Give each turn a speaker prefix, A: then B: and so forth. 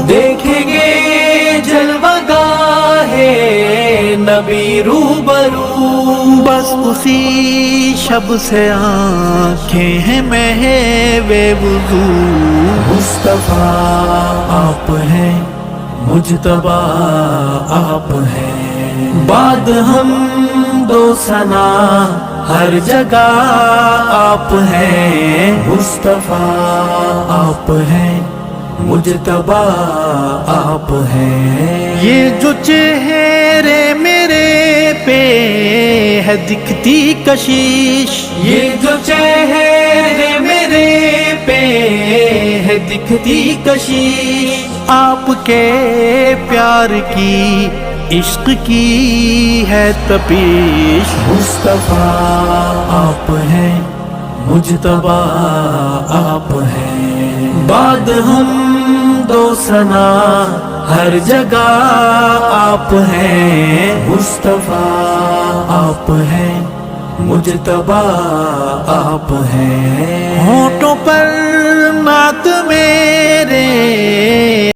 A: دیکھیں گے جلوہ گاہے نبی روبرو،
B: بس اسی شب سے آنکھیں ہیں محو وضو،
A: مصطفیٰ آپ ہیں، مجتبیٰ آپ ہیں، بعد ہم دو ثنا ہر جگہ آپ ہیں، مصطفیٰ آپ ہیں، مجتبیٰ آپ ہیں۔
B: یہ جو چہرے میرے پہ ہے دکھتی کشش،
A: یہ جو چہرے میرے پہ ہے دکھتی کشش،
B: آپ کے پیار کی عشق کی ہے تپش،
A: مصطفیٰ آپ ہیں، مجتبیٰ آپ ہیں، بعد ہم دو ثنا ہر جگہ آپ ہیں، مصطفیٰ آپ ہیں، مجتبیٰ آپ ہیں۔
B: ہونٹوں پر